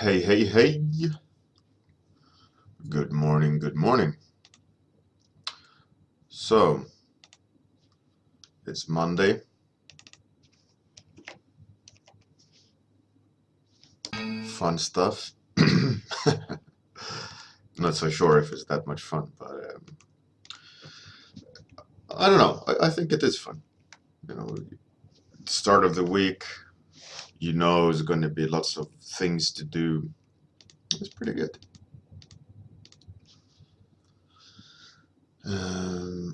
Hey, hey, hey. Good morning, good morning. So, it's Monday. Fun stuff. Not so sure if it's that much fun, but I don't know. I think it is fun. You know, start of the week, you know, there's going to be lots of things to do. It's pretty good.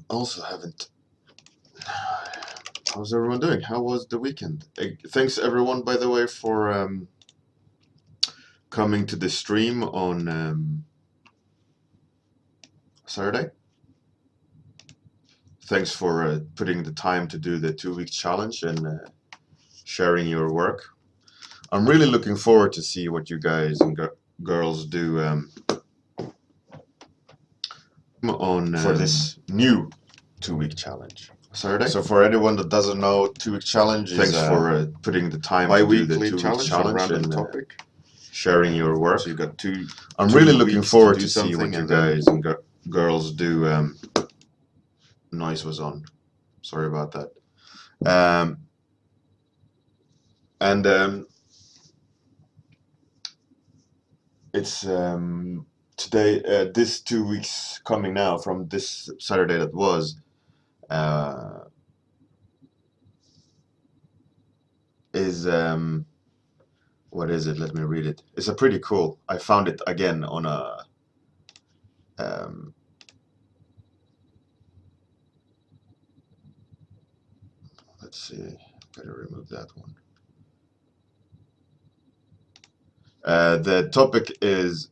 Also haven't. How's everyone doing? How was the weekend? Thanks everyone, by the way, for coming to the stream on Saturday. Thanks for putting the time to do the 2-week challenge and sharing your work. I'm really looking forward to see what you guys and girls do for this new 2-week challenge. Saturday. So for anyone that doesn't know, 2-week challenge Thanks is for putting the time to do the 2-week challenge random and topic. Sharing your work. So you got two. I'm really looking forward to see what you guys and girls do. Noise was on. Sorry about that. It's today. This 2 weeks coming now from this Saturday that was. Is what is it? Let me read it. It's a pretty cool. I found it again on a let's see. Gotta remove that one. The topic is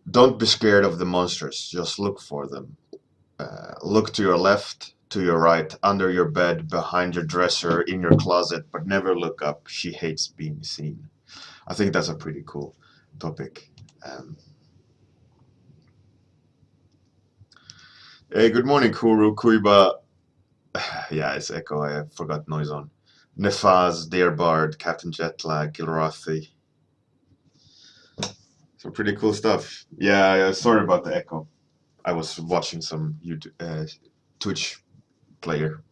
don't be scared of the monsters. Just look for them. Look to your left, to your right, under your bed, behind your dresser, in your closet, but never look up. She hates being seen. I think that's a pretty cool topic. Hey, good morning, Kuru, Kuiba. Yeah, it's Echo. I forgot noise on. Nefaz, Dearbard, Captain Jetlag, Gilrathi. Some pretty cool stuff. Yeah, sorry about the echo. I was watching some YouTube, Twitch player.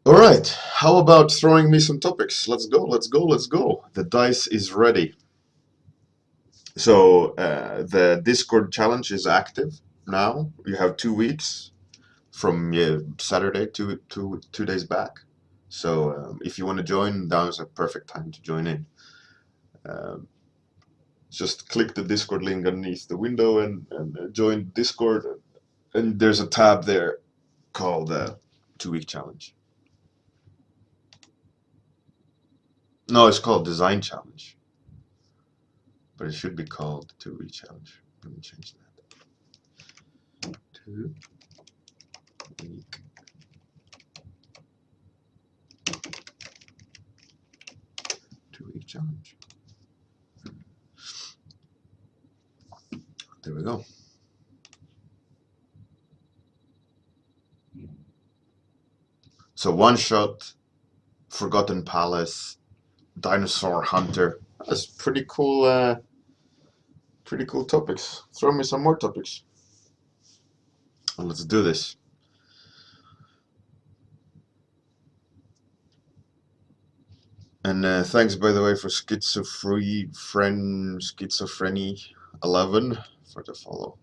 All right, how about throwing me some topics? Let's go, let's go, let's go. The dice is ready. So the Discord challenge is active now. You have 2 weeks from Saturday to 2 days back. So if you want to join, now is a perfect time to join in. Just click the Discord link underneath the window and join Discord. And there's a tab there called 2-week challenge. No, it's called Design Challenge. But it should be called 2-week challenge. Let me change that. 2-week. Two-week challenge. There we go. So One Shot, Forgotten Palace, Dinosaur Hunter. That's pretty cool topics. Throw me some more topics. Well, let's do this. And thanks, by the way, for Schizophreny 11 for the follow.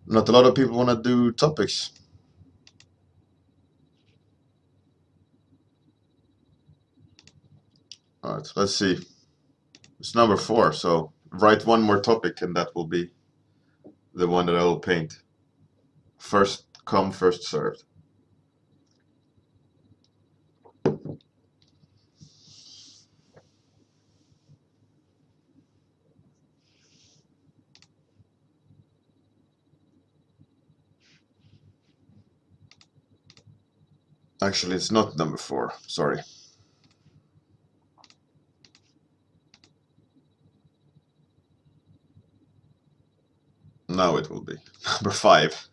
Not a lot of people want to do topics. All right, let's see. It's number 4, so write one more topic and that will be the one that I will paint. First come, first served. Actually, it's not number 4, sorry. Now it will be number 5.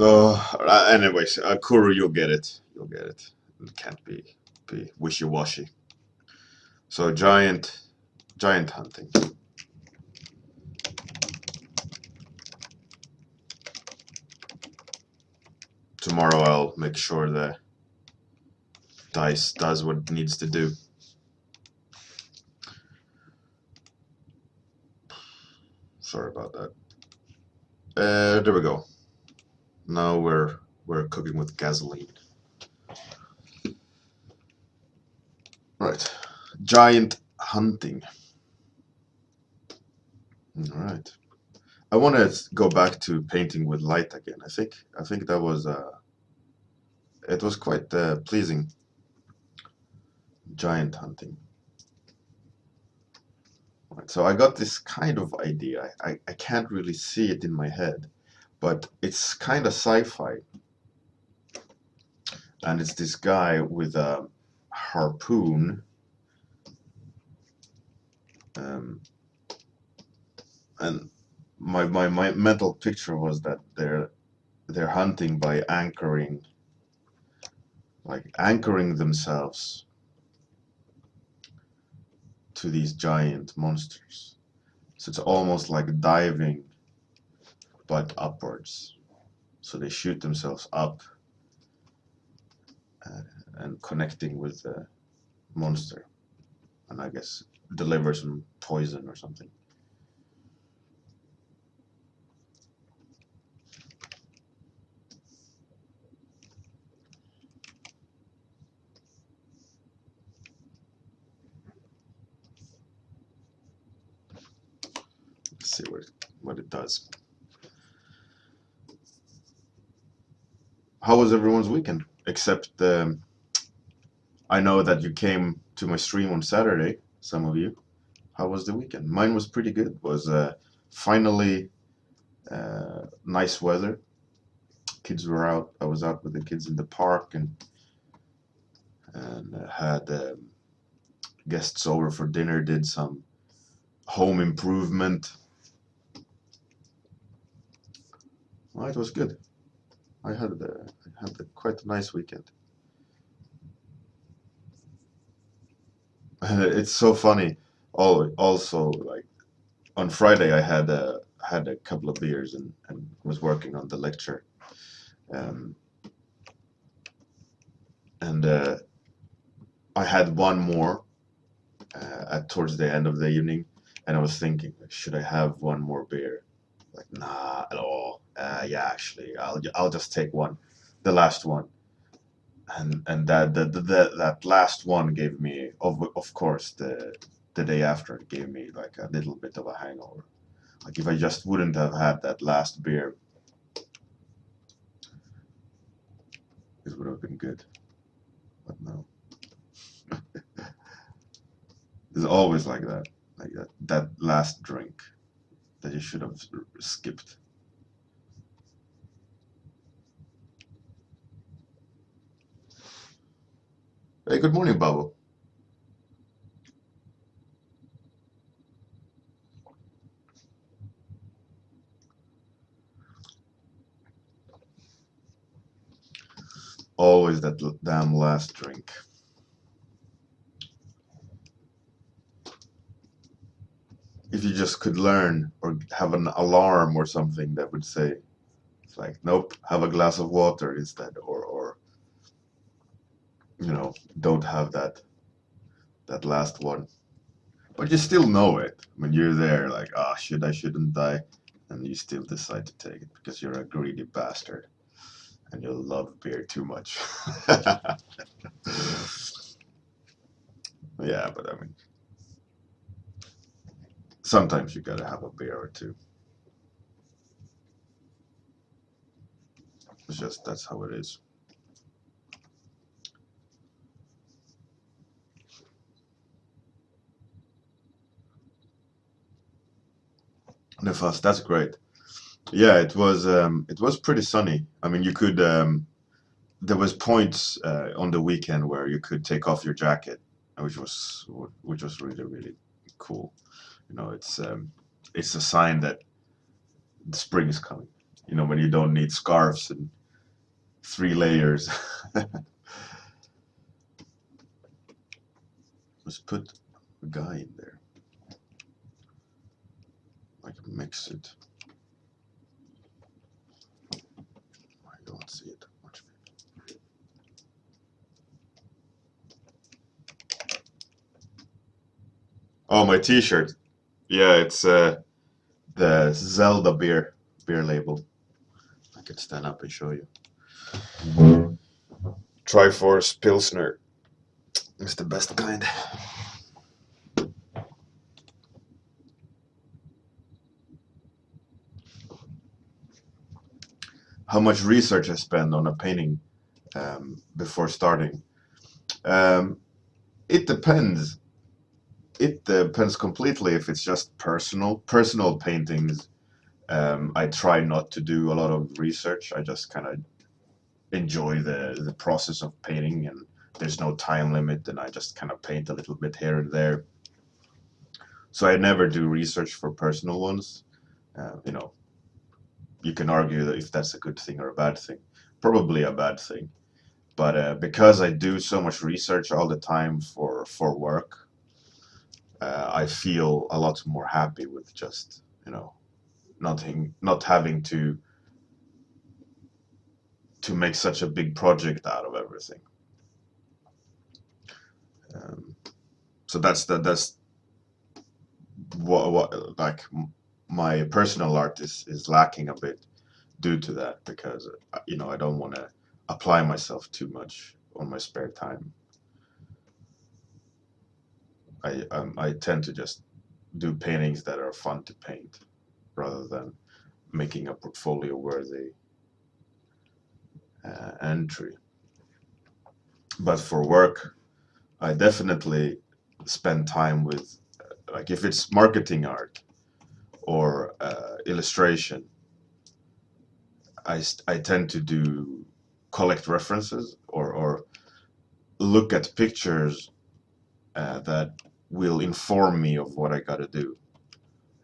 Anyways, Kuru, you'll get it. You'll get it. It can't be wishy-washy. So giant hunting. Tomorrow I'll make sure the dice does what it needs to do. Sorry about that. There we go. Now we're cooking with gasoline. Right. Giant hunting. All right. I want to go back to painting with light again. I think that was it was quite pleasing. Giant hunting. Right, so I got this kind of idea. I can't really see it in my head, but it's kind of sci-fi. And it's this guy with a harpoon. And my mental picture was that they're hunting by anchoring themselves to these giant monsters. So it's almost like diving, but upwards. So they shoot themselves up and connecting with the monster, and I guess deliver some poison or something. Let's see what it does. How was everyone's weekend? Except I know that you came to my stream on Saturday, some of you. How was the weekend? Mine was pretty good. It was finally nice weather. Kids were out. I was out with the kids in the park and had guests over for dinner. Did some home improvement. Well, it was good. I had quite a nice weekend. It's so funny. Also, like on Friday, I had a couple of beers and was working on the lecture, and I had one more towards the end of the evening, and I was thinking, like, should I have one more beer? Like, nah, at all. Yeah, actually, I'll just take one, the last one, and that last one gave me, of course, the day after it gave me like a little bit of a hangover. Like if I just wouldn't have had that last beer, it would have been good. But no. It's always like that last drink that you should have skipped. Hey, good morning, Babu. Always that damn last drink. If you just could learn or have an alarm or something that would say, it's like, nope, have a glass of water instead, or don't have that last one. But you still know it when you're there, like, ah, shouldn't I? And you still decide to take it because you're a greedy bastard and you love beer too much. Yeah, but I mean, sometimes you gotta have a beer or two. It's just, that's how it is. Nefas, that's great. Yeah, it was pretty sunny. I mean, you could there was points on the weekend where you could take off your jacket, which was really really cool. It's a sign that the spring is coming. You know, when you don't need scarves and 3 layers. Let's put a guy in there. I can mix it. I don't see it much. Oh, my t-shirt. Yeah, it's the Zelda beer label. I can stand up and show you. Triforce Pilsner. It's the best kind. How much research I spend on a painting before starting? Um, it depends. It depends completely if it's just personal paintings. I try not to do a lot of research. I just kind of enjoy the process of painting, and there's no time limit, and I just kind of paint a little bit here and there. So I never do research for personal ones. You know, you can argue that if that's a good thing or a bad thing. Probably a bad thing. But because I do so much research all the time for work, I feel a lot more happy with just, you know, not having to make such a big project out of everything. Um, so that's what like my personal art is lacking a bit due to that, because you know, I don't want to apply myself too much on my spare time. I tend to just do paintings that are fun to paint rather than making a portfolio worthy entry. But for work, I definitely spend time with, like, if it's marketing art or illustration, I tend to do collect references or look at pictures that will inform me of what I gotta do.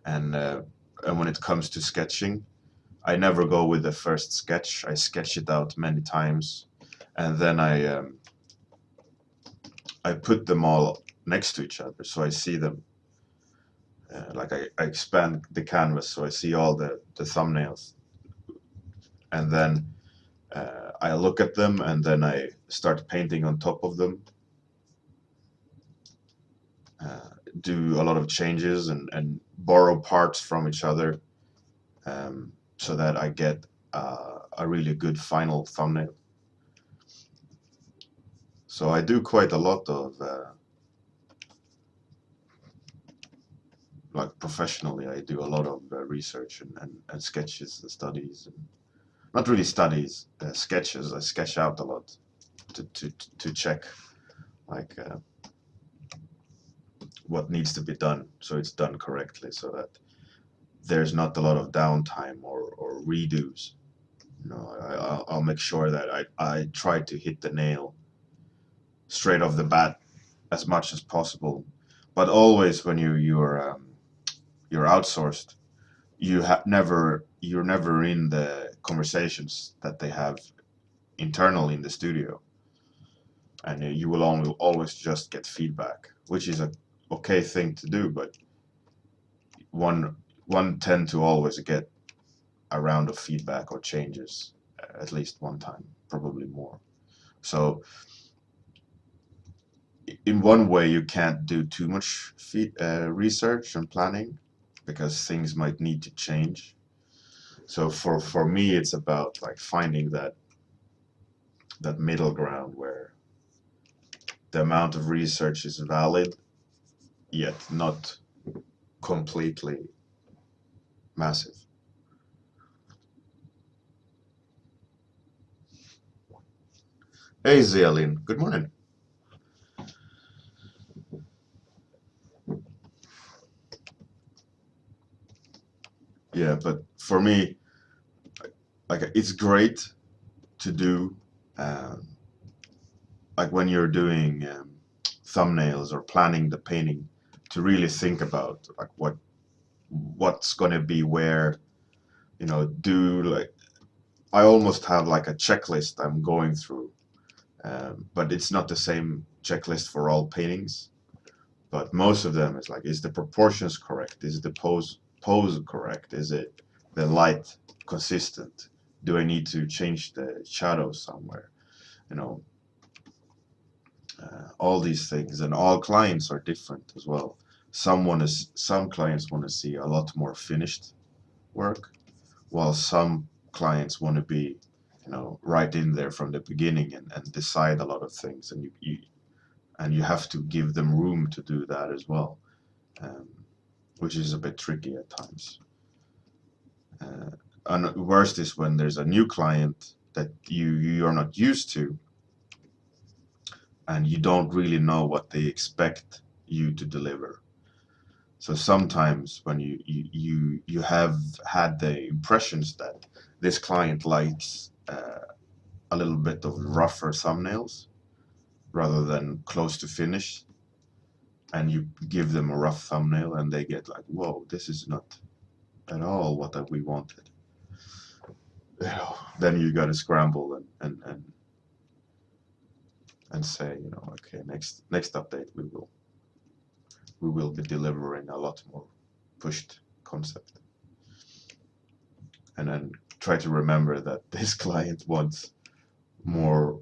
And when it comes to sketching, I never go with the first sketch. I sketch it out many times, and then I put them all next to each other so I see them. Like I expand the canvas so I see all the thumbnails, and then I look at them, and then I start painting on top of them. Do a lot of changes and borrow parts from each other, so that I get a really good final thumbnail. So I do quite a lot of like professionally, I do a lot of research and sketches and studies, and not really studies, sketches. I sketch out a lot to check, like what needs to be done so it's done correctly, so that there's not a lot of downtime or redos. You know, I'll make sure that I try to hit the nail straight off the bat as much as possible. But always when you're outsourced, you're never in the conversations that they have internally in the studio, and you will only always just get feedback, which is a okay thing to do, but one tend to always get a round of feedback or changes at least one time, probably more. So in one way, you can't do too much research and planning, because things might need to change. So for me, it's about like finding that middle ground where the amount of research is valid, yet not completely massive. Hey, Zialin, good morning. Yeah, but for me, like, it's great to do, um, like when you're doing thumbnails or planning the painting, to really think about like what's going to be where, do like I almost have like a checklist I'm going through, but it's not the same checklist for all paintings. But most of them is like, is the proportions correct? Is the pose correct? Is it the light consistent? Do I need to change the shadows somewhere? You know, all these things, and all clients are different as well. Some clients want to see a lot more finished work, while some clients want to be, right in there from the beginning and decide a lot of things, and you have to give them room to do that as well, um, which is a bit tricky at times. And worst is when there's a new client that you're not used to, and you don't really know what they expect you to deliver. So sometimes when you have had the impressions that this client likes a little bit of rougher thumbnails rather than close to finish, and you give them a rough thumbnail and they get like, whoa, this is not at all what we wanted. Then you got to scramble and say, okay, next update we will be delivering a lot more pushed concept. And then try to remember that this client wants more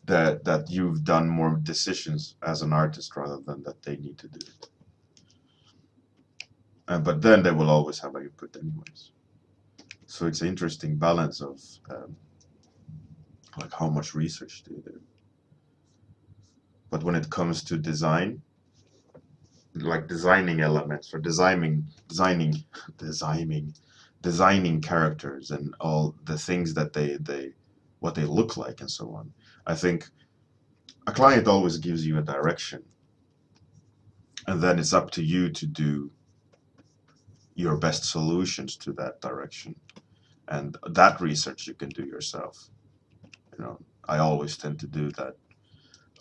that you've done more decisions as an artist rather than that they need to do it. But then they will always have an input anyways. So it's an interesting balance of like how much research do you do. But when it comes to design, like designing elements or designing characters and all the things that they what they look like and so on, I think a client always gives you a direction, and then it's up to you to do your best solutions to that direction, and that research you can do yourself. I always tend to do that.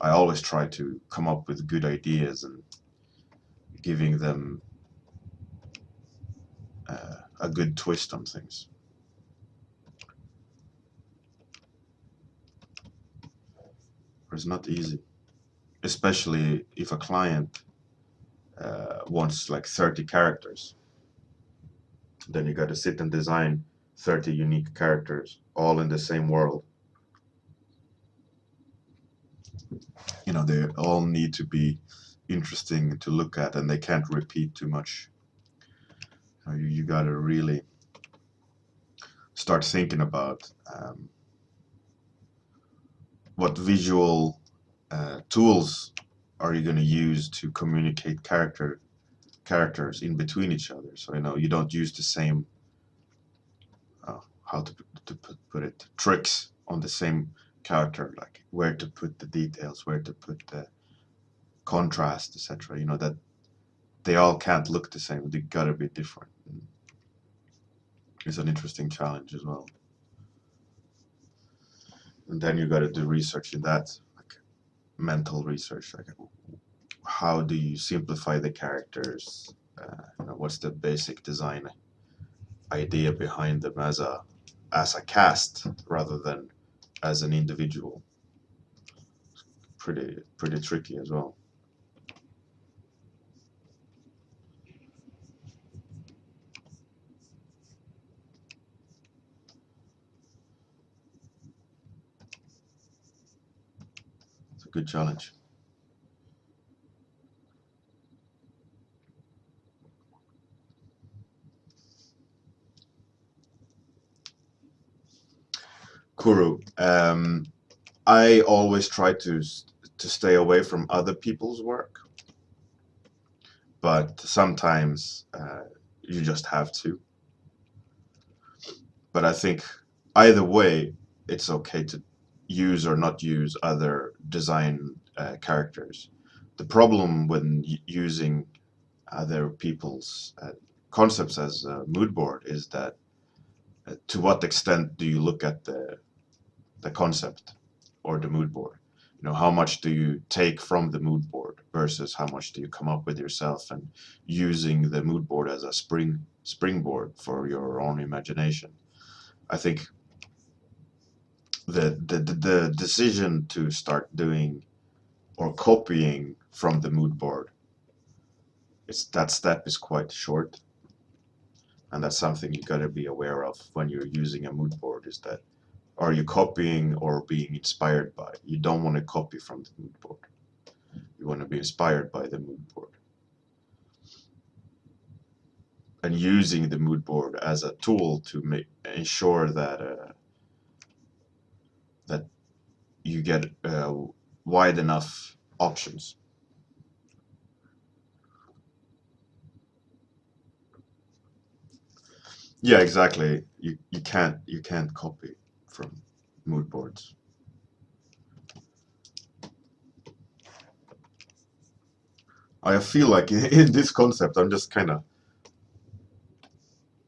I always try to come up with good ideas and giving them a good twist on things. It's not easy, especially if a client wants like 30 characters. Then you got to sit and design 30 unique characters all in the same world. They all need to be interesting to look at, and they can't repeat too much. You got to really start thinking about what visual tools are you going to use to communicate characters in between each other. So you don't use the same how to put it, tricks on the same character, like where to put the details, where to put the contrast, etc. That they all can't look the same. They gotta be different. It's an interesting challenge as well. And then you got to do research in that, like mental research, like how do you simplify the characters? What's the basic design idea behind them as a cast rather than as an individual? Pretty tricky as well. It's a good challenge. Kuru, I always try to stay away from other people's work, but sometimes you just have to. But I think either way, it's okay to use or not use other design characters. The problem when using other people's concepts as a mood board is that to what extent do you look at the concept or the mood board? You know, how much do you take from the mood board versus how much do you come up with yourself, and using the mood board as a springboard for your own imagination. I think the decision to start doing or copying from the mood board, that step is quite short, and that's something you got to be aware of when you're using a mood board, is that are you copying or being inspired by? You don't want to copy from the mood board. You want to be inspired by the mood board. And using the mood board as a tool to ensure that that you get wide enough options. Yeah, exactly. You can't copy from mood boards. I feel like in this concept, I'm just kind of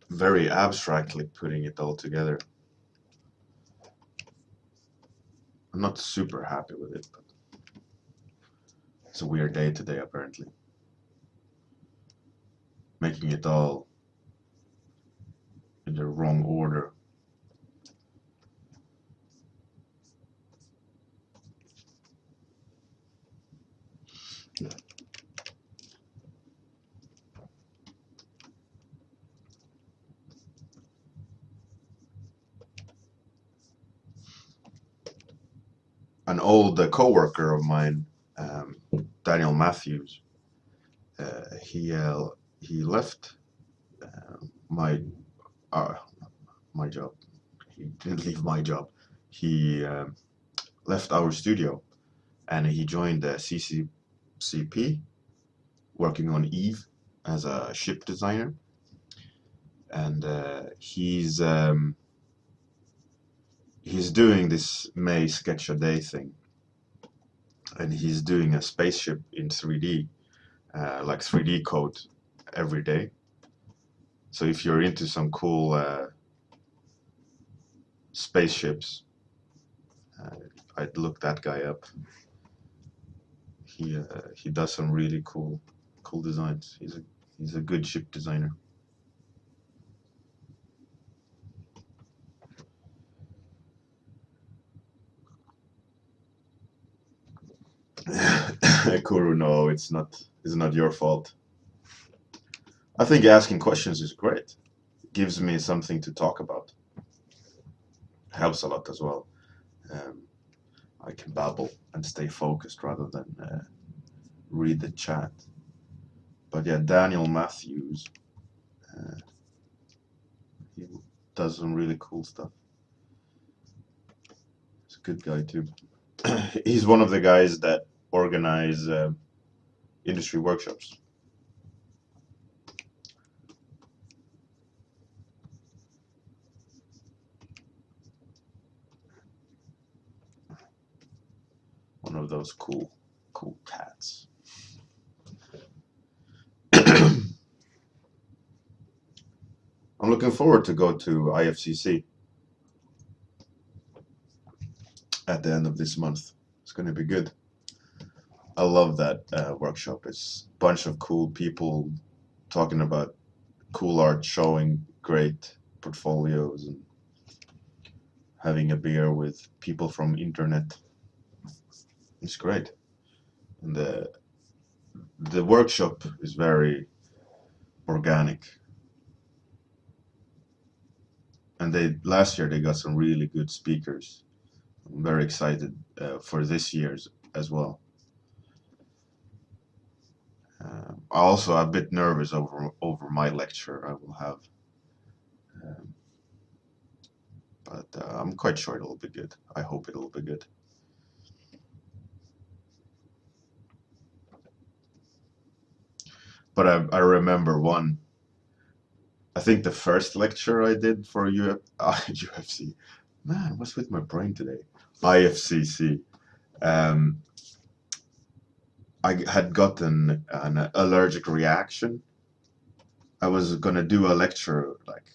very abstractly putting it all together. I'm not super happy with it, but it's a weird day today, apparently. Making it all in the wrong order. An old co-worker of mine, Daniel Matthews, he left my uh, my job. He didn't leave my job. He left our studio, and he joined the CCCP, working on Eve as a ship designer. And he's doing this May sketch a day thing, and he's doing a spaceship in 3D, like 3D code every day. So if you're into some cool spaceships, I'd look that guy up. He does some really cool designs. He's a good ship designer. Kuru, no, it's not your fault. I think asking questions is great. It gives me something to talk about. Helps a lot as well. I can babble and stay focused rather than read the chat. But yeah, Daniel Matthews, he does some really cool stuff. He's a good guy too. He's one of the guys that organize industry workshops. One of those cool cats. I'm looking forward to go to IFCC at the end of this month. It's going to be good. I love that workshop. It's a bunch of cool people talking about cool art, showing great portfolios, and having a beer with people from internet. It's great. And the workshop is very organic. And last year they got some really good speakers. I'm very excited for this year's as well. Also a bit nervous over my lecture I will have, but I'm quite sure it'll be good. I hope it'll be good. But I remember one. I think the first lecture I did for UFC. Man, what's with my brain today? IFCC. I had gotten an allergic reaction. I was gonna do a lecture like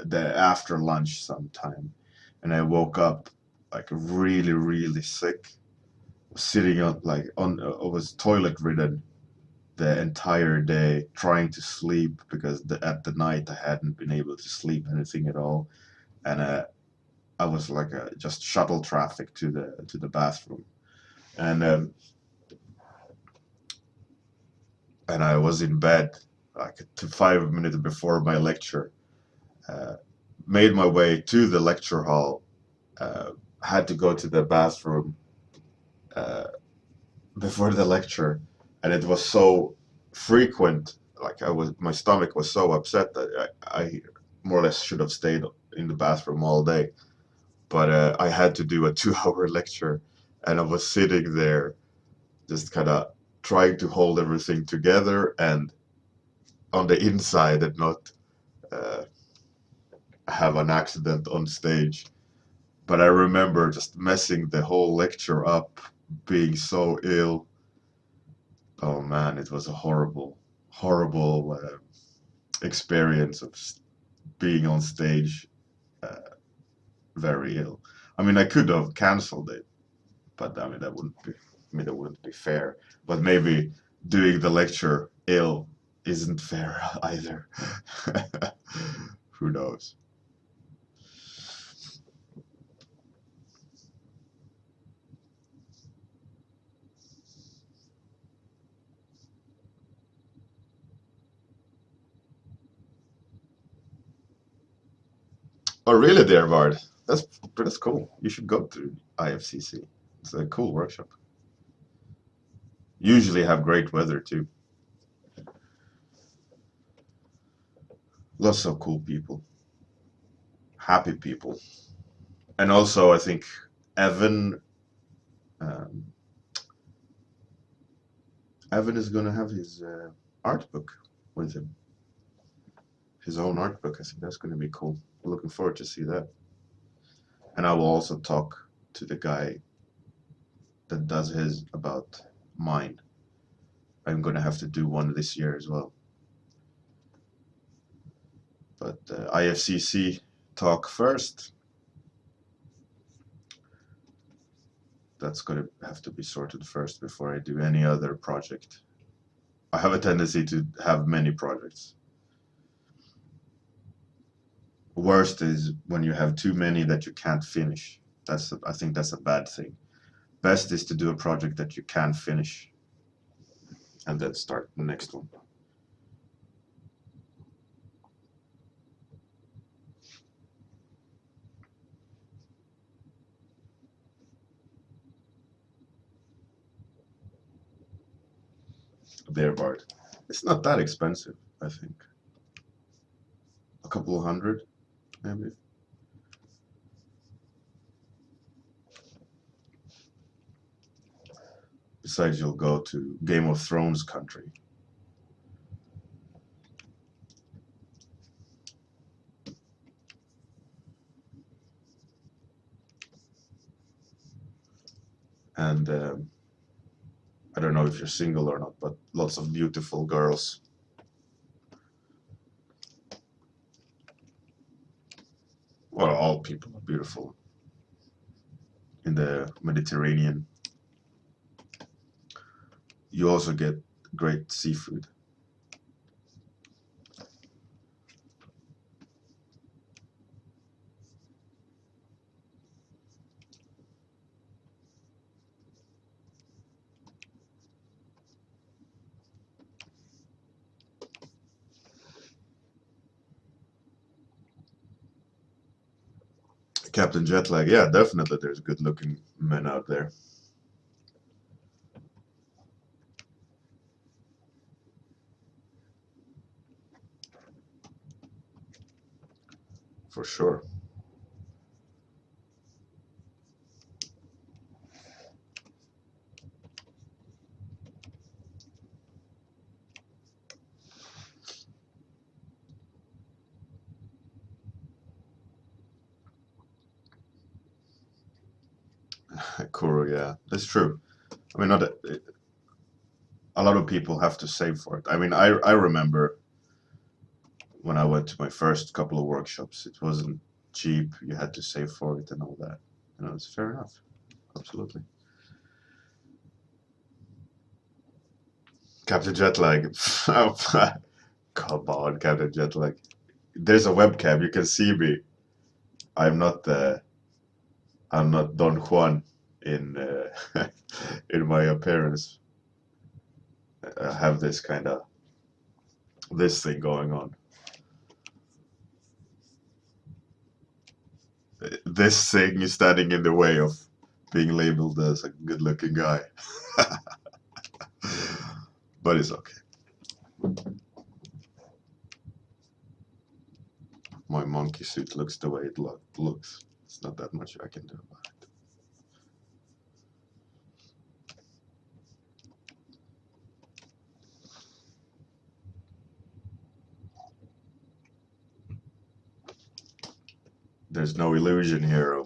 the after lunch sometime, and I woke up like really sick, sitting on like on I was toilet ridden the entire day trying to sleep because at the night I hadn't been able to sleep anything at all, and I was like just shuttle traffic to the bathroom, and and I was in bed like 5 minutes before my lecture. Uh, Made my way to the lecture hall. Uh, had to go to the bathroom uh, before the lecture, and it was so frequent. Like my stomach was so upset that I more or less should have stayed in the bathroom all day. But I had to do a 2 hour lecture, and I was sitting there just kind of trying to hold everything together and on the inside and not uh, have an accident on stage. But I remember just messing the whole lecture up, being so ill. Oh man, it was a horrible, horrible experience of being on stage uh, very ill. I mean, I could have canceled it, but I mean that wouldn't be. I mean that wouldn't be fair. But maybe doing the lecture ill isn't fair either. Who knows? Oh, really, there, Bard? That's cool. You should go to IFCC. It's a cool workshop. Usually have great weather too. Lots of cool people, happy people, and also I think Evan. Um, Evan is gonna have his art book with him. His own art book. I think that's gonna be cool. Looking forward to see that. And I will also talk to the guy that does his about mine. I'm gonna have to do one this year as well. But IFCC talk first. That's gonna have to be sorted first before I do any other project. I have a tendency to have many projects. Worst is when you have too many that you can't finish. I think that's a bad thing. Best is to do a project that you can finish and then start the next one. There, Bart. It's not that expensive, I think. A couple of hundred, maybe. Besides, you'll go to Game of Thrones country. And I don't know if you're single or not, but lots of beautiful girls. Well, all people are beautiful in the Mediterranean. You also get great seafood. Captain Jetlag, yeah, definitely there's good looking men out there. For sure. Kuro, yeah, that's true. I mean, not a lot of people have to save for it. I mean, I remember when I went to my first couple of workshops, it wasn't cheap. You had to save for it and all that. You know, it's fair enough. Absolutely. Captain Jetlag. Come on, Captain Jetlag. There's a webcam. You can see me. I'm not. I'm not Don Juan in in my appearance. I have this kind of this thing going on. This thing is standing in the way of being labeled as a good-looking guy. But it's okay. My monkey suit looks the way it looks. It's not that much I can do about it. There's no illusion here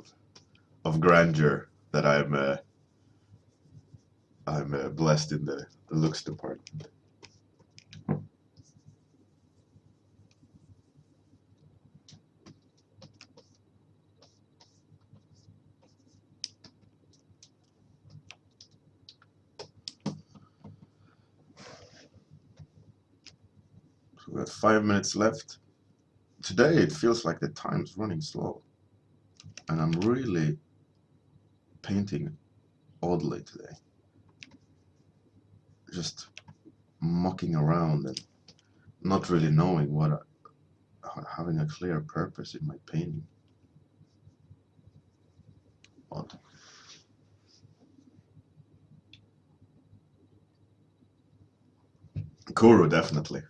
of grandeur that I'm blessed in the looks department. So we have 5 minutes left. Today it feels like the time's running slow, and I'm really painting oddly today. Just mucking around and not really knowing what having a clear purpose in my painting. Odd. Kuro, definitely.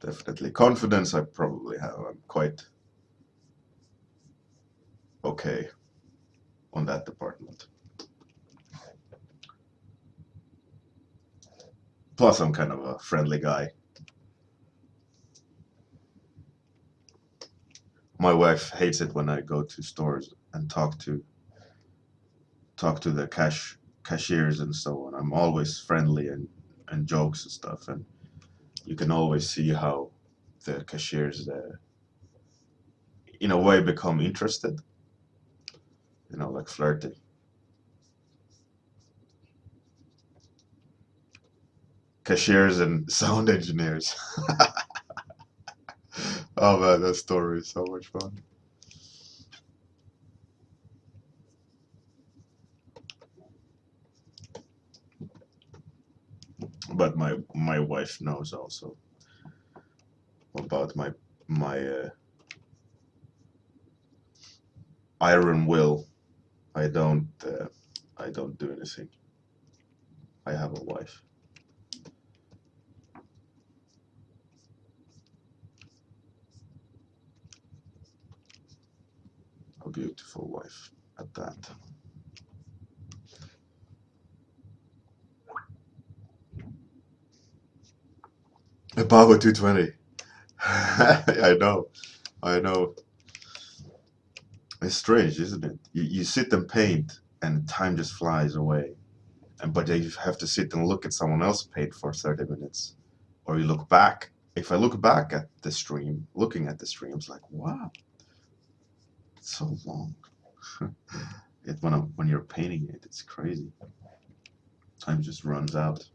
Definitely. Confidence I probably have. I'm quite okay on that department. Plus, I'm kind of a friendly guy. My wife hates it when I go to stores and talk to the cashiers and so on. I'm always friendly and jokes and stuff, and you can always see how the cashiers, in a way, become interested. You know, like flirting. Cashiers and sound engineers. Oh man, that story is so much fun. But my wife knows also about my iron will. I don't do anything. I have a wife. A beautiful wife at that. A Power 220. I know. It's strange, isn't it? You sit and paint, and time just flies away. But you have to sit and look at someone else paint for 30 minutes, or you look back. If I look back at the stream, looking at the stream, it's like, wow, it's so long. When you're painting it, it's crazy. Time just runs out.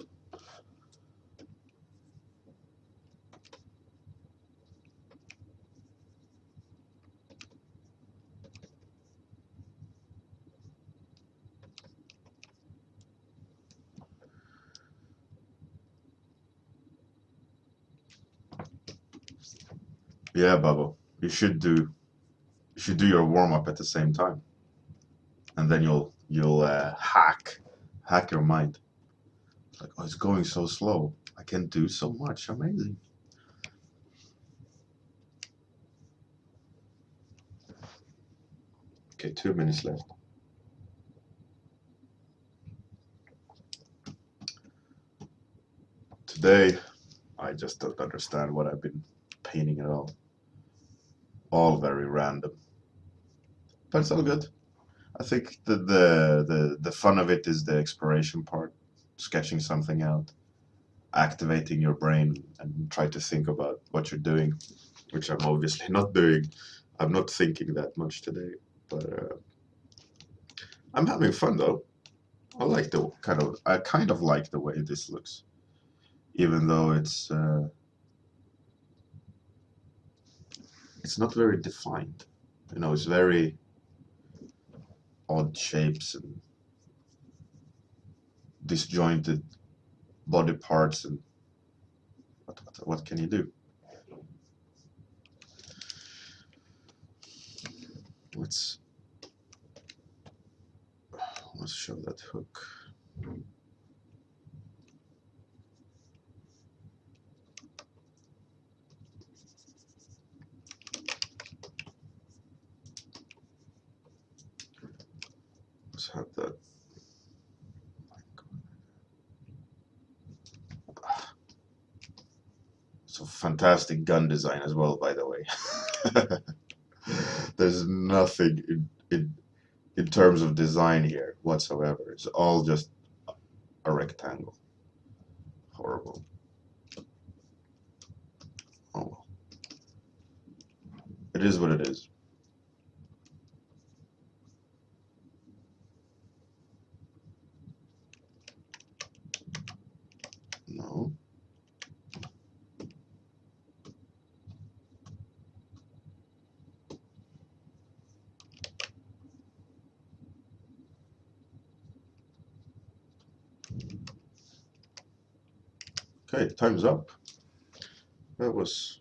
Yeah, Bubba, you should do your warm up at the same time, and then you'll hack your mind. It's like, oh, it's going so slow. I can do so much. Amazing. Okay, 2 minutes left. Today, I just don't understand what I've been painting at all. All very random. But it's all good. I think the fun of it is the exploration part, sketching something out, activating your brain, and try to think about what you're doing, which I'm obviously not doing. I'm not thinking that much today, but I'm having fun though. I kind of like the way this looks. even though it's not very defined. You know, it's very odd shapes and disjointed body parts, and what can you do? Let's show that hook. Let's have that. It's a fantastic gun design as well, by the way. There's nothing in terms of design here whatsoever. It's all just a rectangle. Horrible. Oh well. It is what it is. No. Okay, time's up. That was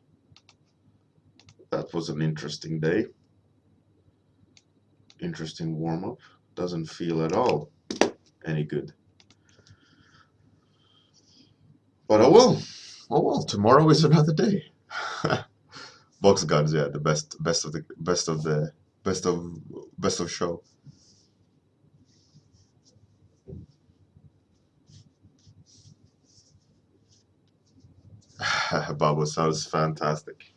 an interesting day. Interesting warm-up. Doesn't feel at all any good. But oh well. Oh well, tomorrow is another day. Box guns, yeah, the best of show. Babo sounds fantastic.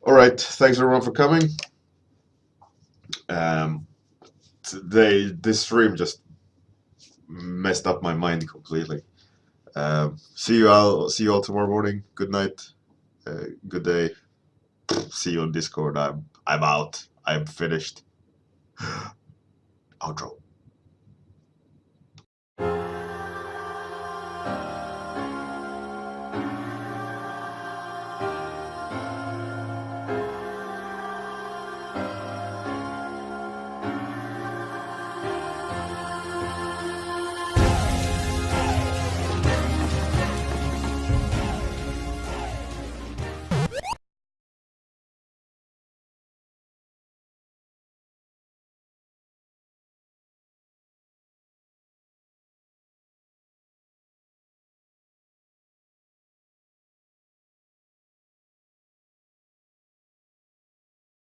All right, thanks everyone for coming. Today, this stream just messed up my mind completely. See you all tomorrow morning. Good night. Good day. See you on Discord. I'm out. I'm finished. Outro.